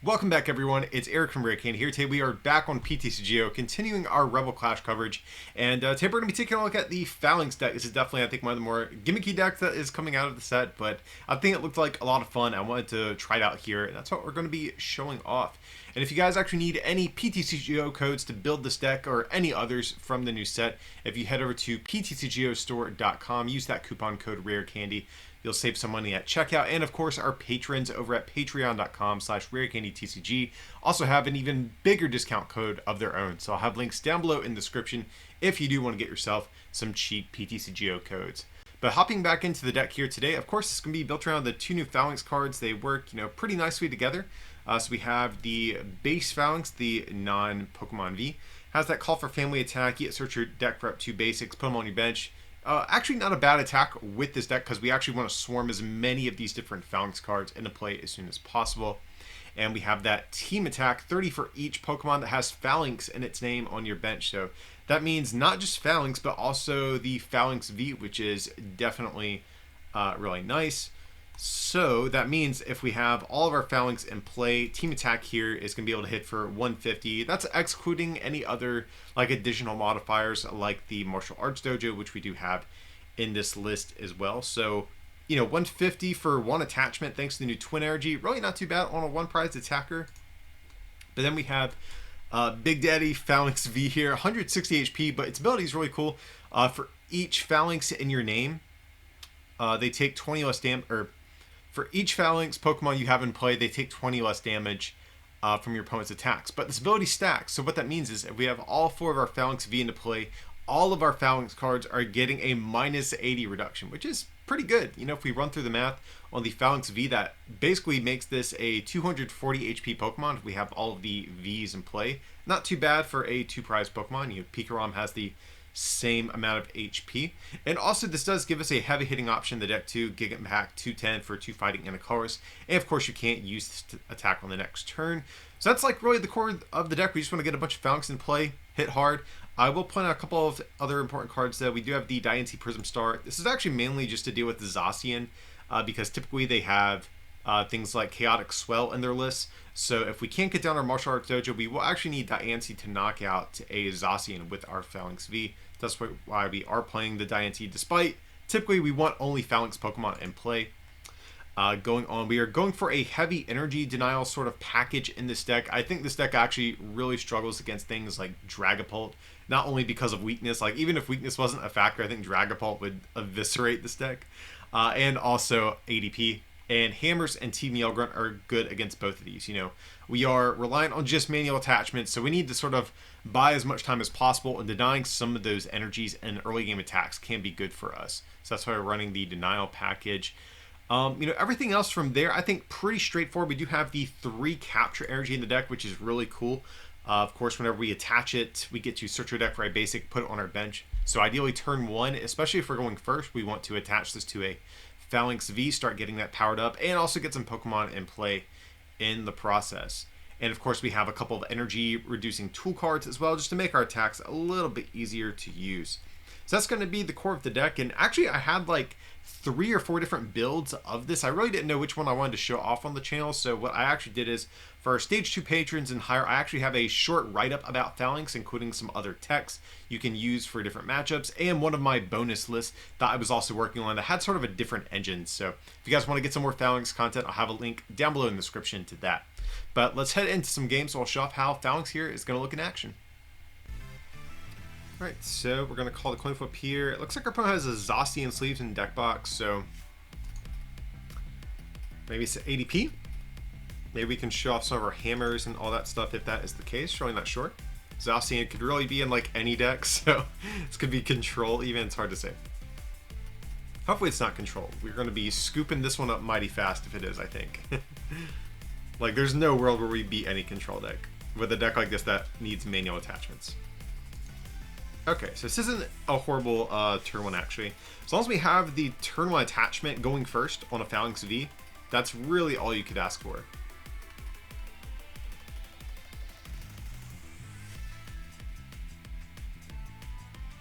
Welcome back, everyone. It's Eric from Rarcandy here. Today we are back on PTCGO, continuing our Rebel Clash coverage. And today we're going to be taking a look at the Falinks deck. This is definitely, I think, one of the more gimmicky decks that is coming out of the set, but I think it looked like a lot of fun. I wanted to try it out here, and that's what we're going to be showing off. And if you guys actually need any PTCGO codes to build this deck or any others from the new set, if you head over to PTCGOstore.com, use that coupon code RareCandy. You'll save some money at checkout. And of course, our patrons over at patreon.com/rarecandytcg also have an even bigger discount code of their own. So I'll have links down below in the description if you do want to get yourself some cheap PTCGO codes. But hopping back into the deck here today, of course, it's going to be built around the two new Falinks cards. They work, pretty nicely together. So we have the base Falinks, the non-Pokemon V. Has that call for family attack. You search your deck for up to basics, put them on your bench. Actually not a bad attack with this deck because we actually want to swarm as many of these different Falinks cards into play as soon as possible. And we have that team attack, 30 for each Pokemon that has Falinks in its name on your bench. So that means not just Falinks, but also the Falinks V, which is definitely really nice. So that means if we have all of our Falinks in play, team attack here is going to be able to hit for 150. That's excluding any other additional modifiers like the martial arts dojo, which we do have in this list as well. So 150 for one attachment thanks to the new twin energy, really not too bad on a one prize attacker. But then we have Big Daddy Falinks V here, 160 HP, but its ability is really cool. For each Falinks in your name, they take 20 less damage, or for each Falinks Pokemon you have in play, they take 20 less damage from your opponent's attacks. But this ability stacks, so what that means is if we have all four of our Falinks V into play, all of our Falinks cards are getting a minus 80 reduction, which is pretty good. If we run through the math on the Falinks V, that basically makes this a 240 HP Pokemon if we have all of the Vs in play. Not too bad for a two-prize Pokemon. Pikarom has the same amount of HP. And also this does give us a heavy hitting option in the deck too. Giga Impact 210 for 2 fighting and a colorless. And of course you can't use this to attack on the next turn. So that's really the core of the deck. We just want to get a bunch of Falinks in play, hit hard. I will point out a couple of other important cards though. We do have the Diancie Prism Star. This is actually mainly just to deal with the Zacian because typically they have things like Chaotic Swell in their lists. So if we can't get down our Martial Arts Dojo, we will actually need Diancie to knock out a Zacian with our Falinks V. That's why we are playing the Diancie, despite typically we want only Falinks Pokemon in play. Going on, we are going for a heavy energy denial sort of package in this deck. I think this deck actually really struggles against things like Dragapult, not only because of weakness, even if weakness wasn't a factor, I think Dragapult would eviscerate this deck, and also ADP. And Hammers and Team Yellgrunt are good against both of these. We are reliant on just manual attachments, so we need to sort of buy as much time as possible, and denying some of those energies and early game attacks can be good for us. So that's why we're running the denial package. Everything else from there, I think pretty straightforward. We do have the 3 capture energy in the deck, which is really cool. Of course, whenever we attach it, we get to search our deck for a basic, put it on our bench. So ideally turn 1, especially if we're going first, we want to attach this to a Falinks V, start getting that powered up, and also get some Pokemon in play in the process. And of course we have a couple of energy reducing tool cards as well, just to make our attacks a little bit easier to use. So that's going to be the core of the deck. And actually I had 3 or 4 different builds of this. I really didn't know which one I wanted to show off on the channel. So what I actually did is, for our stage 2 patrons and higher, I actually have a short write-up about Falinks, including some other text you can use for different matchups, and one of my bonus lists that I was also working on that had sort of a different engine. So if you guys want to get some more Falinks content, I'll have a link down below in the description to that. But let's head into some games, so I'll show off how Falinks here is going to look in action. Alright, so we're going to call the coin flip here. It looks like our opponent has a Zacian sleeves in deck box, so maybe it's ADP. Maybe we can show off some of our hammers and all that stuff if that is the case. Really not sure. Zacian could really be in any deck, so this could be control even. It's hard to say. Hopefully it's not control. We're going to be scooping this one up mighty fast if it is, I think. There's no world where we beat any control deck with a deck like this that needs manual attachments. Okay, so this isn't a horrible turn 1 actually. As long as we have the turn 1 attachment going first on a Falinks V, that's really all you could ask for.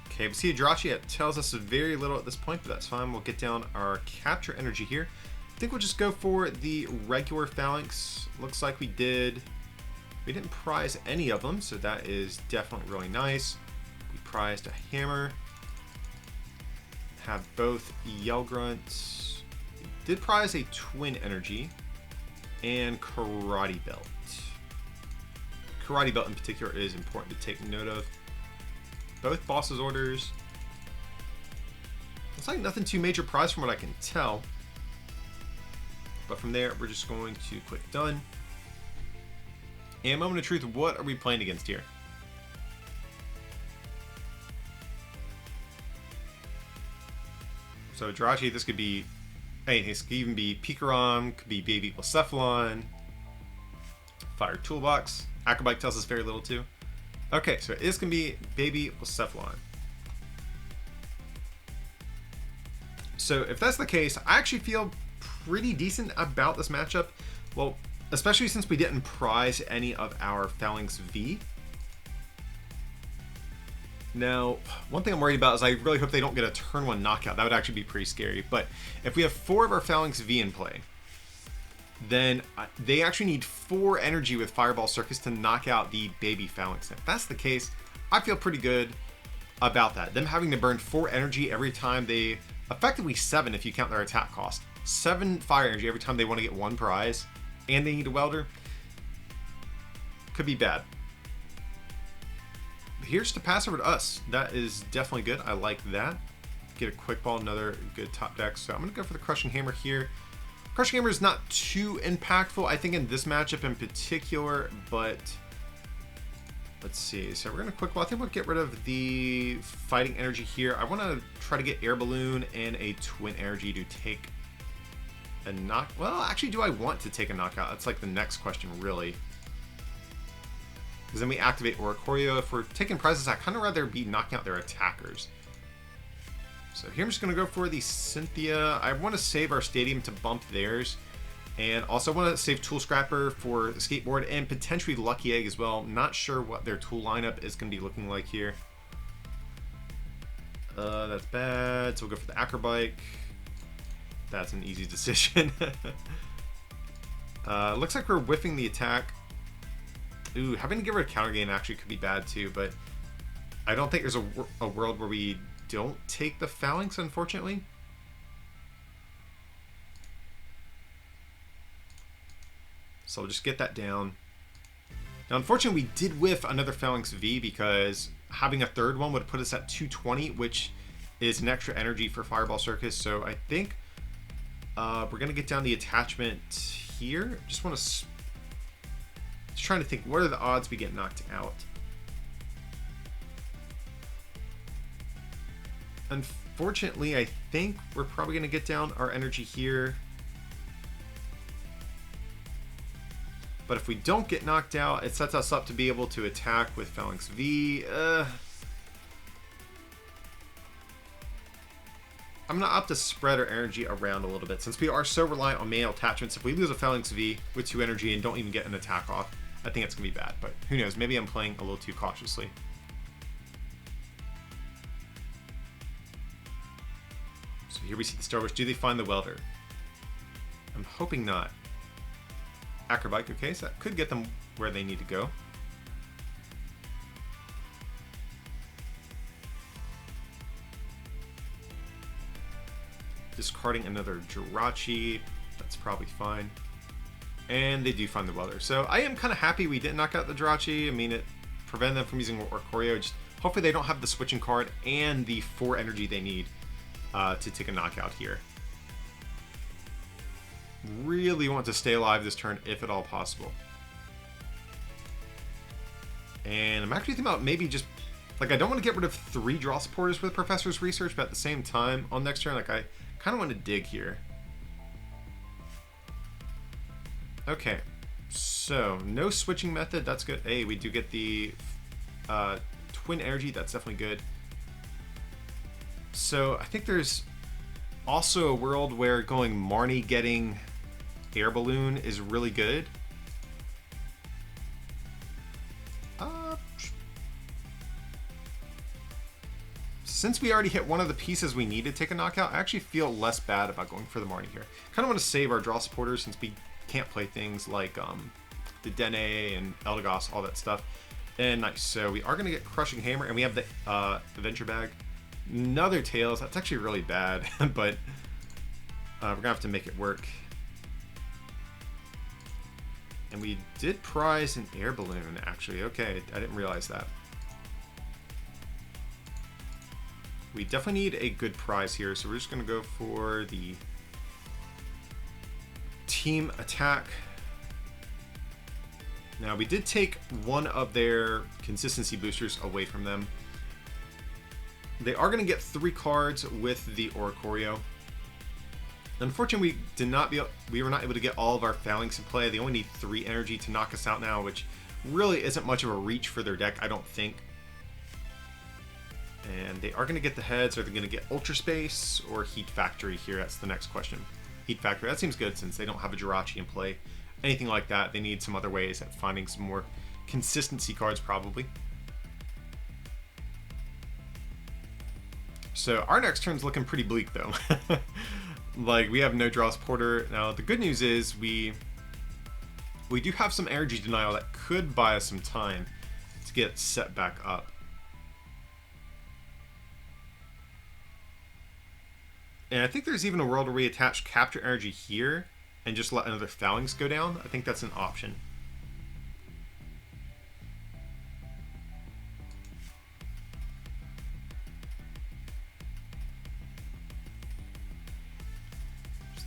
Okay, we see Adrachi. It tells us very little at this point, but that's fine. We'll get down our capture energy here. think we'll just go for the regular Falinks. Looks like we didn't prize any of them, so that is definitely really nice. We prized a hammer. Have both Yell Grunts. We did prize a twin energy and karate belt. Karate belt in particular is important to take note of. Both boss's orders. Looks like nothing too major prize from what I can tell. But from there, we're just going to click done. And moment of truth, what are we playing against here? So Jirachi, this could be anything. This could even be Pikarom, could be Baby Blacephalon, Fire Toolbox. Acrobike tells us very little too. Okay, so this can be Baby Blacephalon. So if that's the case, I actually feel pretty decent about this matchup. Well, especially since we didn't prize any of our Falinks V. Now, one thing I'm worried about is I really hope they don't get a turn 1 knockout. That would actually be pretty scary. But if we have 4 of our Falinks V in play, then they actually need 4 energy with Fireball Circus to knock out the baby Falinks. If that's the case, I feel pretty good about that. Them having to burn 4 energy every time they... Effectively 7 if you count their attack cost. 7 fire energy every time they want to get 1 prize. And they need a welder. Could be bad. Here's to pass over to us. That is definitely good. I like that. Get a quick ball, another good top deck. So I'm going to go for the Crushing Hammer here. Crushing Hammer is not too impactful, I think, in this matchup in particular, but let's see. So we're going to quick ball. I think we'll get rid of the Fighting Energy here. I want to try to get Air Balloon and a Twin Energy to take a knock. Well, actually, do I want to take a knockout? That's like the next question, really. Because then we activate Oricorio. If we're taking prizes, I'd kind of rather be knocking out their attackers. So here I'm just going to go for the Cynthia. I want to save our Stadium to bump theirs. And also want to save Tool Scrapper for Skateboard and potentially Lucky Egg as well. Not sure what their tool lineup is going to be looking like here. That's bad. So we'll go for the Acrobike. That's an easy decision. Looks like we're whiffing the attack. Ooh, having to give her a counter gain actually could be bad too, but I don't think there's a world where we don't take the Falinks, unfortunately. So we'll just get that down. Now, unfortunately, we did whiff another Falinks V because having a third one would put us at 220, which is an extra energy for Fireball Circus. So I think we're going to get down the attachment here. Just want to... Just trying to think, what are the odds we get knocked out? Unfortunately, I think we're probably going to get down our energy here. But if we don't get knocked out, it sets us up to be able to attack with Falinks V. I'm going to opt to spread our energy around a little bit. Since we are so reliant on manual attachments, if we lose a Falinks V with 2 energy and don't even get an attack off, I think it's going to be bad. But who knows? Maybe I'm playing a little too cautiously. So here we see the Star Wars. Do they find the welder? I'm hoping not. Acrobike, okay, so that could get them where they need to go. Discarding another Jirachi. That's probably fine. And they do find the welder. So I am kind of happy we didn't knock out the Jirachi. I mean, it prevented them from using Oricorio. Just hopefully they don't have the switching card and the 4 energy they need to take a knockout here. Really want to stay alive this turn if at all possible. And I'm actually thinking about maybe just... Like, I don't want to get rid of 3 draw supporters with Professor's Research, but at the same time, on next turn, like, I kind of want to dig here. Okay, so no switching method. That's good. Hey, we do get the Twin Energy. That's definitely good. So I think there's also a world where going Marnie getting Air Balloon is really good. since we already hit one of the pieces we need to take a knockout, I actually feel less bad about going for the Marnie here. Kind of want to save our draw supporters since we can't play things like the Dene and Eldegoss, all that stuff. And nice. So we are going to get Crushing Hammer, and we have the Adventure Bag. Another Tails. That's actually really bad, but we're going to have to make it work. And we did prize an air balloon, actually. Okay, I didn't realize that. We definitely need a good prize here, so we're just going to go for the team attack. Now, we did take one of their consistency boosters away from them. They are going to get 3 cards with the Oricorio. Unfortunately, we were not able to get all of our Falinks in play. They only need 3 energy to knock us out now, which really isn't much of a reach for their deck, I don't think. And they are going to get the heads. Are they going to get Ultra Space or Heat Factory here? That's the next question. Heat Factory, that seems good since they don't have a Jirachi in play. Anything like that, they need some other ways at finding some more consistency cards, probably. So our next turn's looking pretty bleak, though. Like, we have no draw supporter. Now, the good news is we do have some energy denial that could buy us some time to get set back up. And I think there's even a world where we attach Capture Energy here and just let another Falinks go down. I think that's an option.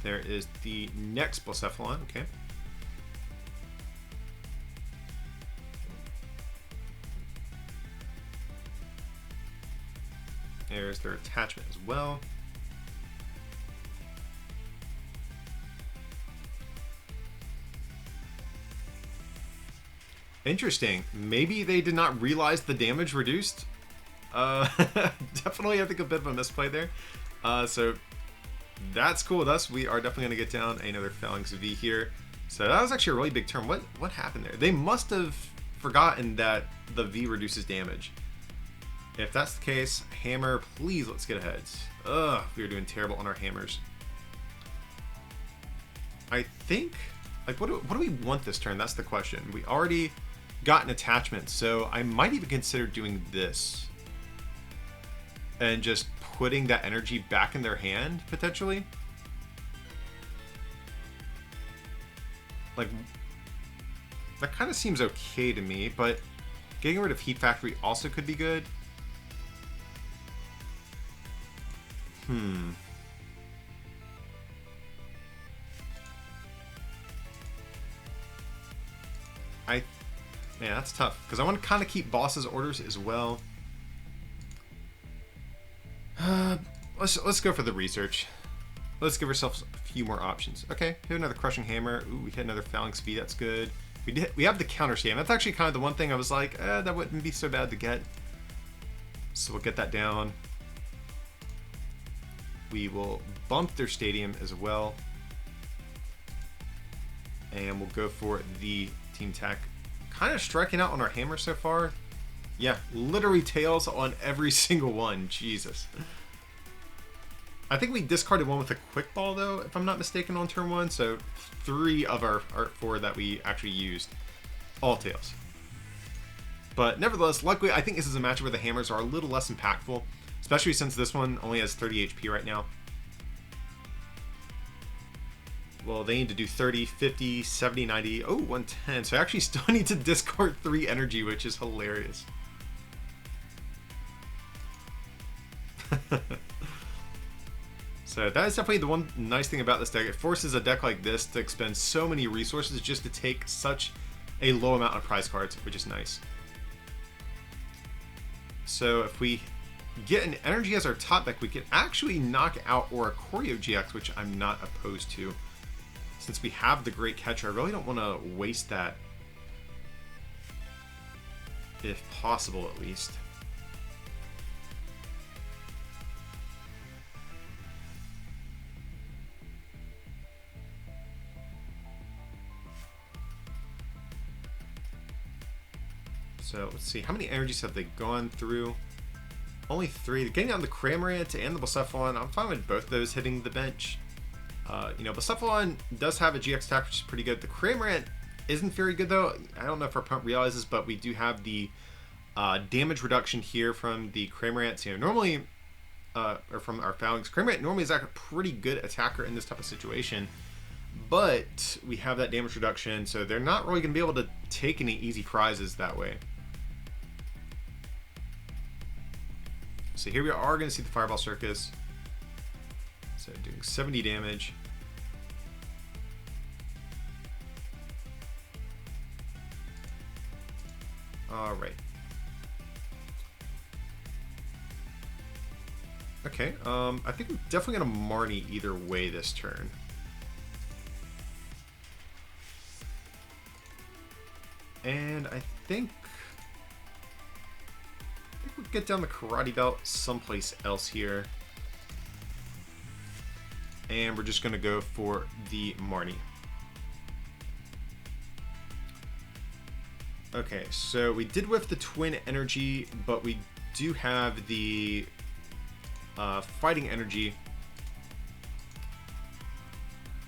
There is the next Blacephalon, okay. There's their attachment as well. Interesting. Maybe they did not realize the damage reduced. Definitely, I think, a bit of a misplay there. So that's cool with us. We are definitely going to get down another Falinks V here. So that was actually a really big turn. What happened there? They must have forgotten that the V reduces damage. If that's the case, hammer, please let's get ahead. Ugh, we are doing terrible on our hammers. I think, like, what do we want this turn? That's the question. We already got an attachment, so I might even consider doing this. And just putting that energy back in their hand, potentially. Like, that kind of seems okay to me, but getting rid of Heat Factory also could be good. Yeah, that's tough, because I want to kind of keep Boss's orders as well. Let's go for the research. Let's give ourselves a few more options. Okay, hit another Crushing Hammer. Ooh, we hit another Falinks V. That's good. We have the counter stand. That's actually kind of the one thing I was like, that wouldn't be so bad to get. So we'll get that down. We will bump their stadium as well. And we'll go for the team attack. Kind of striking out on our hammer so far. Yeah, literally tails on every single one. Jesus. I think we discarded one with a quick ball, though, if I'm not mistaken, on turn 1. So 3 of our 4 that we actually used, all tails. But nevertheless, luckily, I think this is a match where the hammers are a little less impactful, especially since this one only has 30 HP right now. Well, they need to do 30, 50, 70, 90, oh, 110. So I actually still need to discard 3 energy, which is hilarious. So that is definitely the one nice thing about this deck. It forces a deck like this to expend so many resources just to take such a low amount of prize cards, which is nice. So if we get an energy as our top deck, we can actually knock out Oricorio GX, which I'm not opposed to. Since we have the Great Catcher, I really don't want to waste that. If possible, at least. So let's see, how many energies have they gone through? Only 3. Getting on the Cramorant and the Blacephalon, I'm fine with both those hitting the bench. You know, Blacephalon does have a GX attack, which is pretty good. The Cramorant isn't very good, though. I don't know if our opponent realizes, but we do have the damage reduction here from the Cramorant. You know, normally, or from our Falinks, Cramorant normally is like a pretty good attacker in this type of situation. But we have that damage reduction, so they're not really going to be able to take any easy prizes that way. So here we are going to see the Fireball Circus. So doing 70 damage. Alright. Okay, I think we're definitely going to Marnie either way this turn. And I think we'll get down the Karate Belt someplace else here. And we're just going to go for the Marnie. Okay, so we did whiff the Twin Energy, but we do have the Fighting Energy.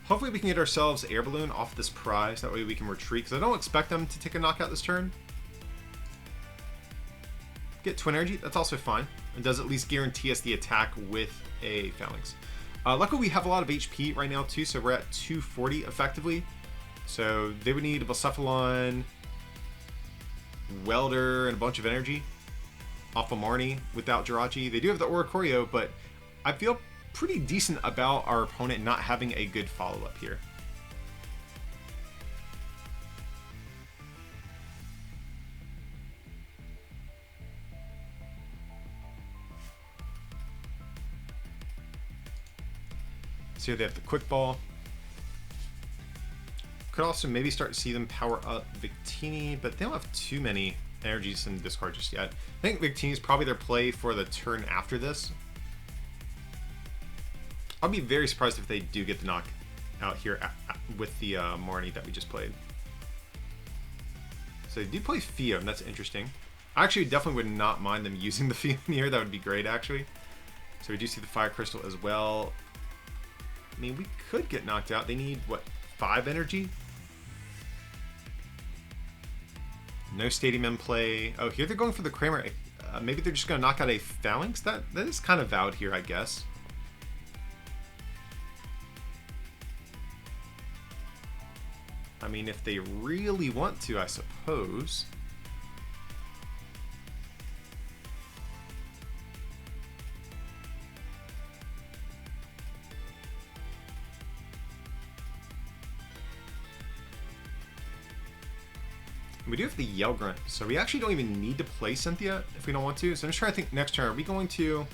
Hopefully we can get ourselves Air Balloon off this prize. That way we can retreat, because I don't expect them to take a knockout this turn. Get Twin Energy, that's also fine. It does at least guarantee us the attack with a Falinks. Luckily we have a lot of HP right now too, so we're at 240 effectively. So they would need a Blacephalon, Welder, and a bunch of energy off of Marnie without Jirachi. They do have the Oricorio, but I feel pretty decent about our opponent not having a good follow-up here. So here they have the Quick Ball. Could also maybe start to see them power up Victini, but they don't have too many energies in discard just yet. I think Victini is probably their play for the turn after this. I'll be very surprised if they do get the knock out here with the Marnie that we just played. So they do play Fion, that's interesting. I actually definitely would not mind them using the Fion here, that would be great actually. So we do see the Fire Crystal as well. I mean, we could get knocked out. They need, what, 5 energy? No Stadium in play. Oh, here they're going for the Kramer. Maybe they're just going to knock out a Falinks? That is kind of valid here, I guess. I mean, if they really want to, I suppose. We do have the Yell Grunt, so we actually don't even need to play Cynthia if we don't want to. So I'm just trying to think next turn, are we going to...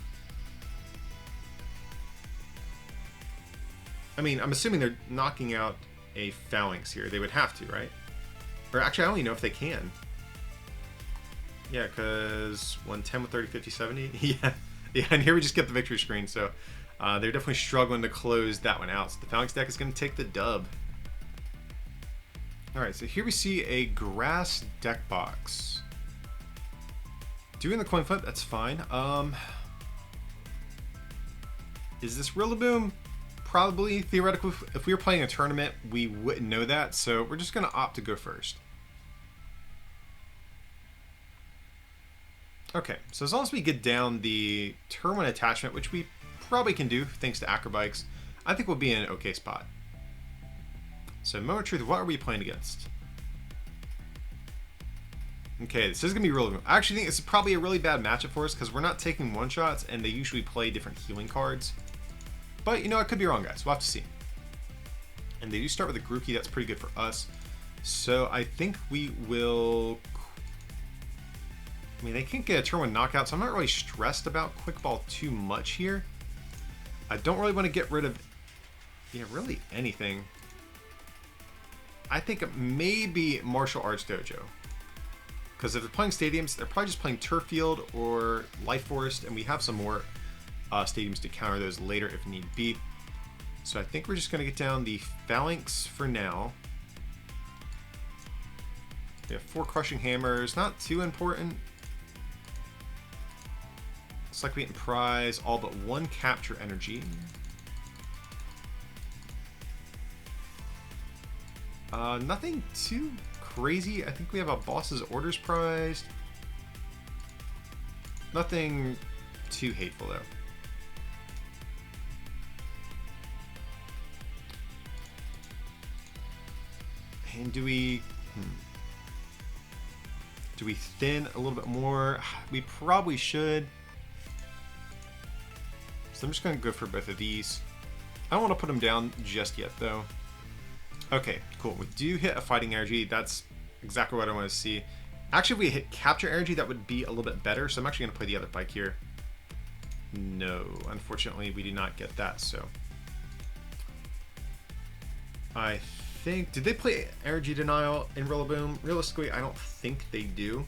I mean, I'm assuming they're knocking out a Falinks here. They would have to, right? Or actually, I don't even know if they can. Yeah, because 110 with 30, 50, 70. Yeah, and here we just get the victory screen. So they're definitely struggling to close that one out. So the Falinks deck is going to take the dub. Alright, so here we see a grass deck box. Doing the coin flip, that's fine. Is this Rillaboom? Probably. Theoretically, if we were playing a tournament, we wouldn't know that, so we're just going to opt to go first. Okay, so as long as we get down the turn 1 attachment, which we probably can do thanks to Acrobikes, I think we'll be in an okay spot. So, Moment of Truth, what are we playing against? Okay, this is going to be really... I actually think it's probably a really bad matchup for us because we're not taking one-shots and they usually play different healing cards. But, you know, I could be wrong, guys. We'll have to see. And they do start with a Grookey. That's pretty good for us. So, I think we will... I mean, they can't get a turn 1 knockout, so I'm not really stressed about Quick Ball too much here. I don't really want to get rid of... Yeah, really anything. I think maybe Martial Arts Dojo. Because if they're playing stadiums, they're probably just playing Turf Field or Life Forest, and we have some more stadiums to counter those later if need be. So I think we're just going to get down the Falinks for now. They have 4 Crushing Hammers, not too important. Looks like we can prize all but one capture energy. Nothing too crazy. I think we have a boss's orders prized. Nothing too hateful though. And do we thin a little bit more? We probably should. So I'm just going to go for both of these. I don't want to put them down just yet though. Okay, cool. We do hit a fighting energy. That's exactly what I want to see. Actually, if we hit capture energy, that would be a little bit better. So I'm actually going to play the other bike here. No, unfortunately, we do not get that. So I think, did they play energy denial in Rillaboom? Realistically, I don't think they do.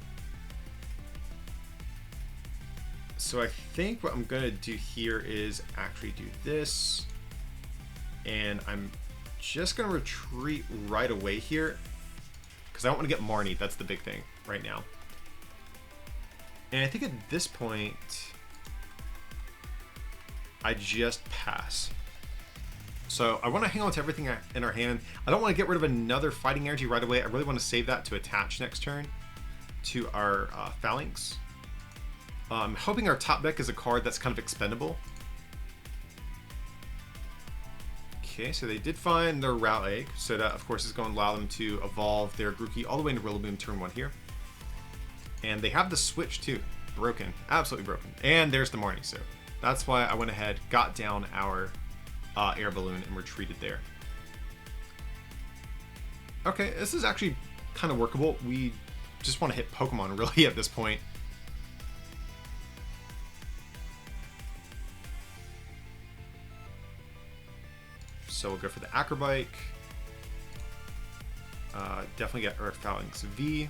So I think what I'm going to do here is actually do this. And I'm just going to retreat right away here. Because I don't want to get Marnie. That's the big thing right now. And I think at this point, I just pass. So I want to hang on to everything in our hand. I don't want to get rid of another fighting energy right away. I really want to save that to attach next turn to our Falinks. I'm hoping our top deck is a card that's kind of expendable. Okay, so they did find their Route Egg, so that of course is going to allow them to evolve their Grookey all the way into Rillaboom turn 1 here. And they have the switch too. Broken. Absolutely broken. And there's the Marnie, so that's why I went ahead, got down our air balloon and retreated there. Okay, this is actually kind of workable. We just want to hit Pokemon really at this point. So we'll go for the Acrobike. Definitely get Earth Falinks V.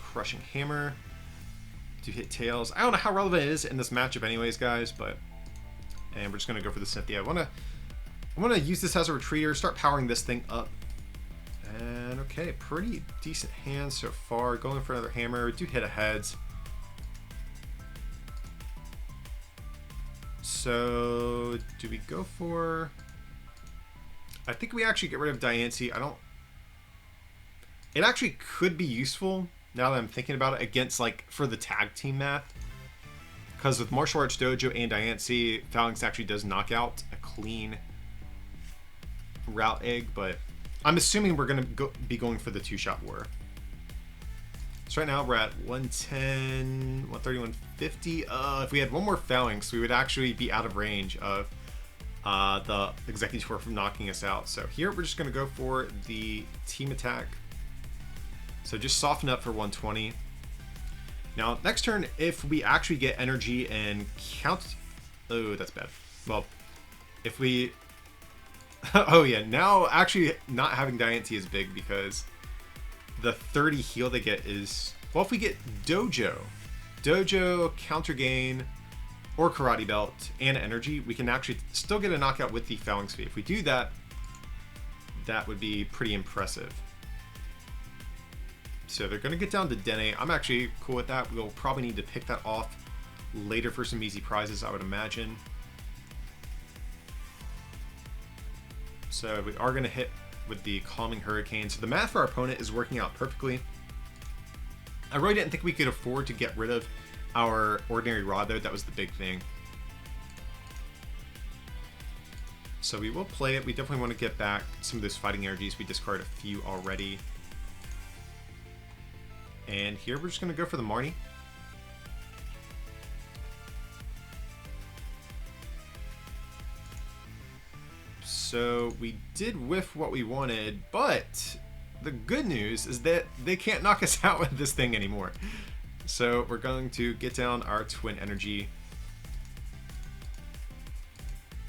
Crushing Hammer. To hit Tails. I don't know how relevant it is in this matchup anyways, guys, but... And we're just going to go for the Cynthia. I want to use this as a retreater, start powering this thing up. And okay, pretty decent hand so far. Going for another Hammer. We do hit a Heads. So, do we go for... I think we actually get rid of Diancie. It actually could be useful now that I'm thinking about it against, like, for the tag team math. Because with Martial Arts Dojo and Diancie, Falinks actually does knock out a clean Route Egg, but I'm assuming we're going to be going for the two-shot war. So right now we're at 110, 130, 150. If we had one more Falinks, we would actually be out of range of the Executor from knocking us out. So here we're just going to go for the team attack. So just soften up for 120. Now next turn, if we actually get energy and count... Oh, that's bad. Well, if we... Oh yeah, now actually not having Diancie is big because the 30 heal they get is... Well, if we get Dojo, Counter Gain, or Karate Belt and energy, we can actually still get a knockout with the Falinks V. If we do that, that would be pretty impressive. So they're going to get down to Dene. I'm actually cool with that. We'll probably need to pick that off later for some easy prizes, I would imagine. So we are going to hit with the Calming Hurricane. So the math for our opponent is working out perfectly. I really didn't think we could afford to get rid of our Ordinary Rod, though. That was the big thing. So we will play it. We definitely want to get back some of those fighting energies. We discarded a few already. And here we're just going to go for the Marnie. So we did whiff what we wanted, but the good news is that they can't knock us out with this thing anymore. So we're going to get down our Twin Energy.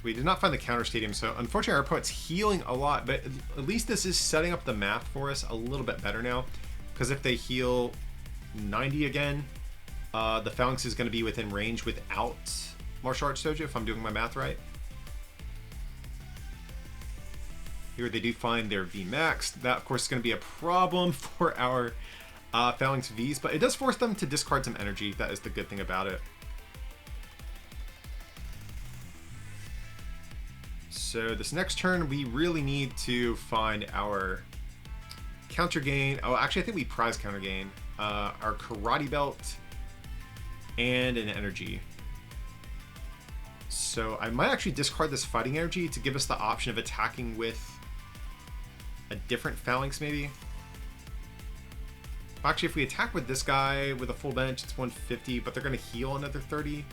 We did not find the counter stadium, so unfortunately our opponent's healing a lot, but at least this is setting up the math for us a little bit better now. Because if they heal 90 again, the Falinks is going to be within range without Martial Arts Dojo, if I'm doing my math right. Here they do find their VMAX. That, of course, is going to be a problem for our Falinks Vs, but it does force them to discard some energy. That is the good thing about it. So this next turn, we really need to find our counter gain. Oh, actually, I think we prize counter gain. Our karate belt and an energy. So I might actually discard this fighting energy to give us the option of attacking with a different Falinks, maybe. Actually, if we attack with this guy with a full bench, it's 150, but they're going to heal another 30.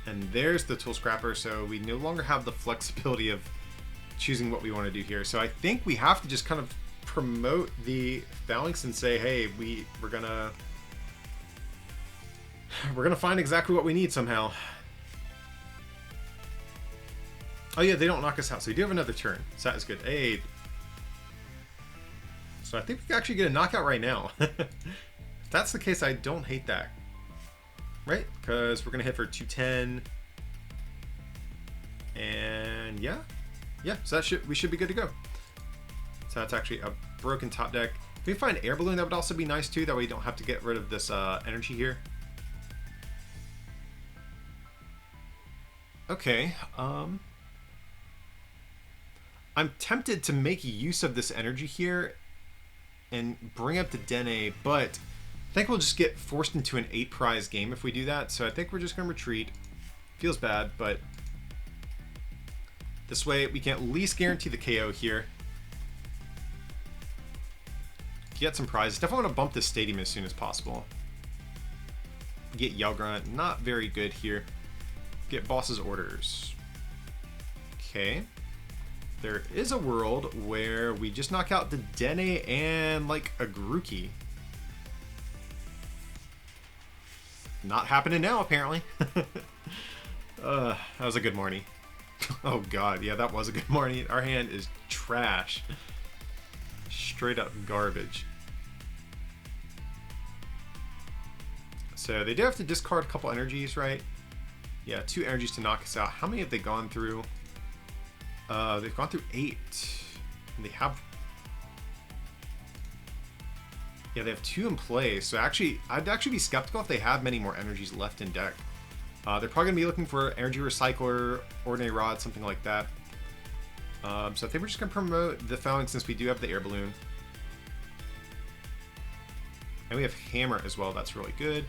And there's the tool scrapper, so we no longer have the flexibility of choosing what we want to do here. So I think we have to just kind of promote the Falinks and say, hey, we're gonna find exactly what we need somehow. Oh yeah, they don't knock us out, so we do have another turn. So that is good. Hey. So I think we can actually get a knockout right now. If that's the case, I don't hate that. Right? Because we're going to hit for 210. And yeah. Yeah, so we should be good to go. So that's actually a broken top deck. If we find air balloon, that would also be nice too. That way we don't have to get rid of this energy here. Okay. I'm tempted to make use of this energy here and bring up the Dene, but I think we'll just get forced into an 8 prize game if we do that. So I think we're just going to retreat. Feels bad, but this way we can at least guarantee the KO here. Get some prizes. Definitely want to bump this stadium as soon as possible. Get Yellgrunt. Not very good here. Get boss's orders. Okay. There is a world where we just knock out the Dene and like a Grookey. Not happening now, apparently. That was a good morning. Oh god, yeah, that was a good morning. Our hand is trash. Straight up garbage. So they do have to discard a couple energies, right? Yeah, 2 energies to knock us out. How many have they gone through? They've gone through 8. And they have... Yeah, they have 2 in play. So actually, I'd actually be skeptical if they have many more energies left in deck. They're probably going to be looking for Energy Recycler, Ordinary Rod, something like that. So I think we're just going to promote the Falinks since we do have the Air Balloon. And we have Hammer as well. That's really good.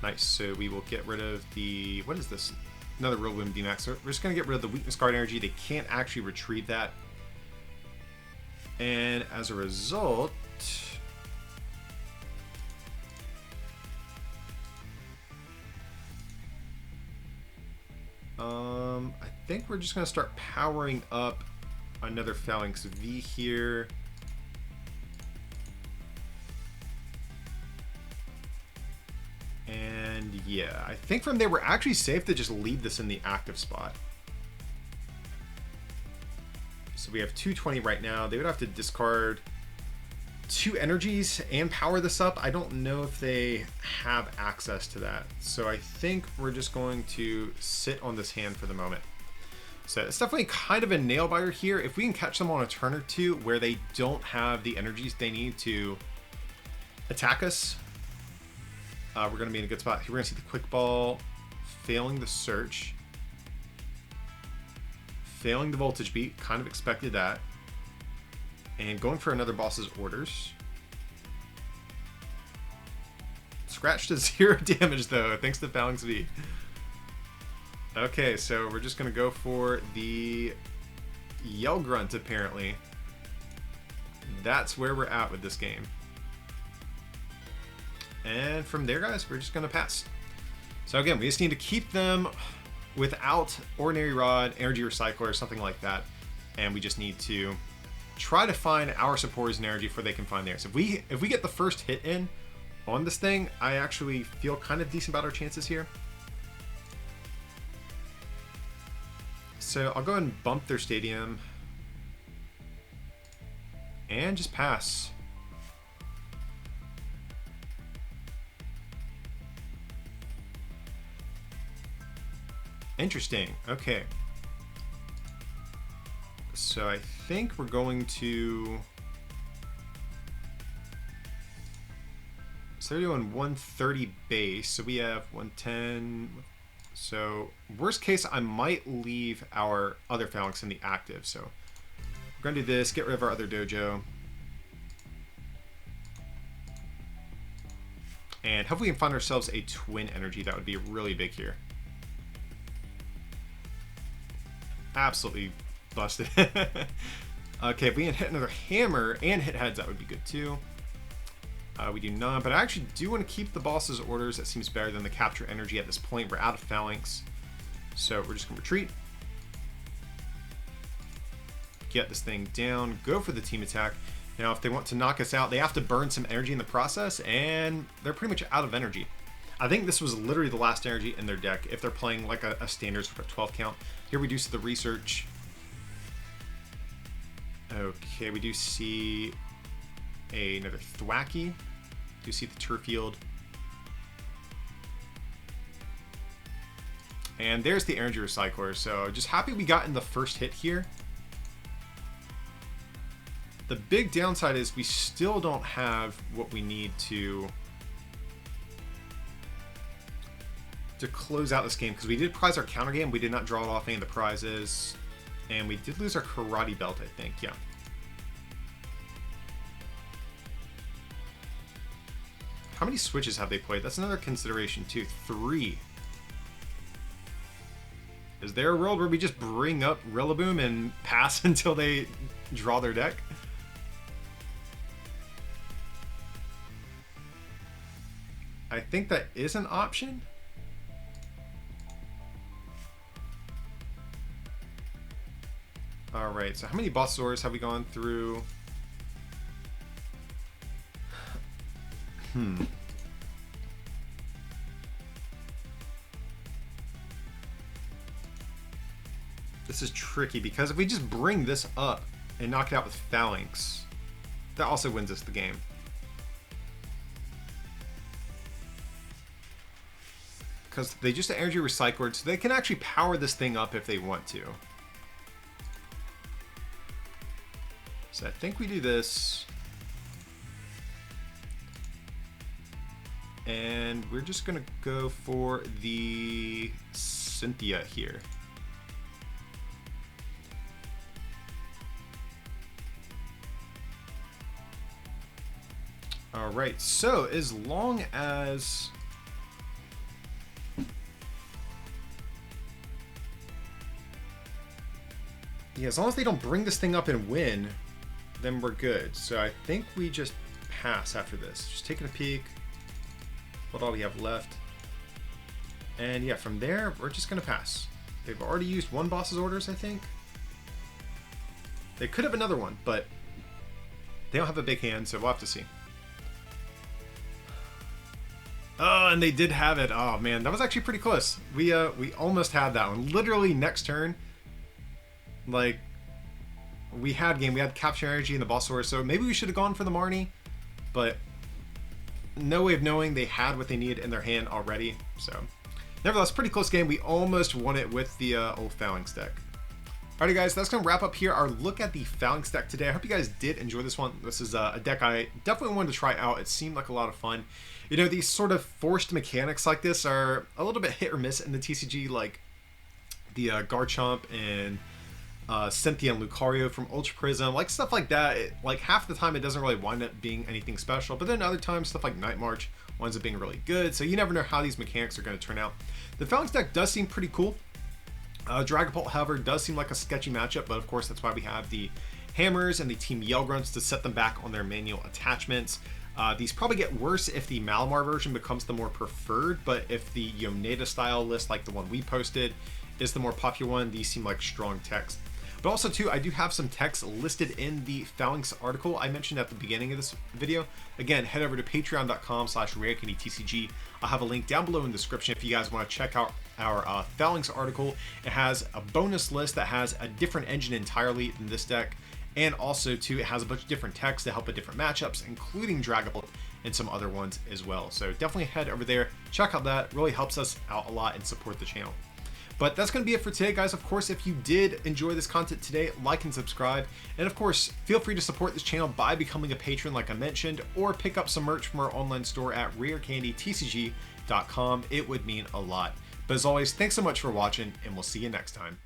Nice. So we will get rid of the... What is this? Another Real Wind VMAX. So we're just going to get rid of the Weakness Guard energy. They can't actually retrieve that. And as a result... I think we're just going to start powering up another Falinks V here. And yeah, I think from there we're actually safe to just leave this in the active spot. So we have 220 right now. They would have to discard 2 energies and power this up. I don't know if they have access to that. So I think we're just going to sit on this hand for the moment. So it's definitely kind of a nail biter here. If we can catch them on a turn or two where they don't have the energies they need to attack us, we're going to be in a good spot. Here we're going to see the quick ball, failing the search, failing the voltage beat, kind of expected that, and going for another boss's orders. Scratch to 0 damage though, thanks to Falinks V. Okay, so we're just going to go for the Yellgrunt apparently. That's where we're at with this game. And from there, guys, we're just going to pass. So again, we just need to keep them without Ordinary Rod, Energy Recycler, or something like that. And we just need to try to find our supporters and energy before they can find theirs. So if we get the first hit in on this thing, I actually feel kind of decent about our chances here. So I'll go ahead and bump their stadium. And just pass. Interesting. Okay. So I think we're going to... So they're doing 130 base. So we have 110, So worst case, I might leave our other Falinks in the active. So we're going to do this, get rid of our other dojo. And hopefully we can find ourselves a twin energy. That would be really big here. Absolutely busted. Okay, if we can hit another hammer and hit heads, that would be good too. We do not, but I actually do want to keep the boss's orders. That seems better than the capture energy at this point. We're out of Falinks. So we're just going to retreat. Get this thing down. Go for the team attack. Now, if they want to knock us out, they have to burn some energy in the process, and they're pretty much out of energy. I think this was literally the last energy in their deck if they're playing like a standard sort of 12 count. Here we do see the research. Okay, we do see another Thwacky. Do see the turf field. And there's the energy recycler. So just happy we got in the first hit here. The big downside is we still don't have what we need to close out this game, because we did prize our counter game. We did not draw off any of the prizes, and we did lose our karate belt, I think. Yeah. How many switches have they played? That's another consideration too. 3. Is there a world where we just bring up Rillaboom and pass until they draw their deck? I think that is an option. All right, so how many Bossaurs have we gone through? This is tricky, because if we just bring this up and knock it out with Falinks, that also wins us the game. Because they just energy recycled, so they can actually power this thing up if they want to. So I think we do this. And we're just going to go for the Cynthia here. All right, so as long as... yeah, as long as they don't bring this thing up and win, then we're good. So I think we just pass after this. Just taking a peek. What all we have left. And yeah, from there, we're just going to pass. They've already used one boss's orders, I think. They could have another one, but they don't have a big hand, so we'll have to see. Oh, and they did have it. Oh man, that was actually pretty close. We almost had that one. Literally next turn, like, we had capture energy in the boss order, so maybe we should have gone for the Marnie, but no way of knowing. They had what they needed in their hand already. So nevertheless, pretty close game. We almost won it with the old Falinks deck. Alrighty guys, that's going to wrap up here our look at the Falinks deck today. I hope you guys did enjoy this one. This is a deck I definitely wanted to try out. It seemed like a lot of fun. You know, these sort of forced mechanics like this are a little bit hit or miss in the TCG, like the Garchomp and Cynthia and Lucario from Ultra Prism, like stuff like that. Like half the time it doesn't really wind up being anything special, but then other times stuff like Night March winds up being really good. So you never know how these mechanics are going to turn out. The Falinks deck does seem pretty cool. Dragapult, however, does seem like a sketchy matchup, but of course that's why we have the Hammers and the Team Yellgrunts to set them back on their manual attachments. These probably get worse if the Malamar version becomes the more preferred, but if the Yoneda style list, like the one we posted, is the more popular one, these seem like strong text. But also too, I do have some text listed in the Falinks article I mentioned at the beginning of this video. Again, head over to patreon.com/rarecandytcg. I'll have a link down below in the description if you guys want to check out our Falinks article. It has a bonus list that has a different engine entirely than this deck. And also too, it has a bunch of different texts to help with different matchups, including Dragapult and some other ones as well. So definitely head over there, check out that. Really helps us out a lot and support the channel. But that's going to be it for today, guys. Of course, if you did enjoy this content today, like and subscribe. And of course, feel free to support this channel by becoming a patron like I mentioned, or pick up some merch from our online store at rarecandytcg.com. It would mean a lot. But as always, thanks so much for watching, and we'll see you next time.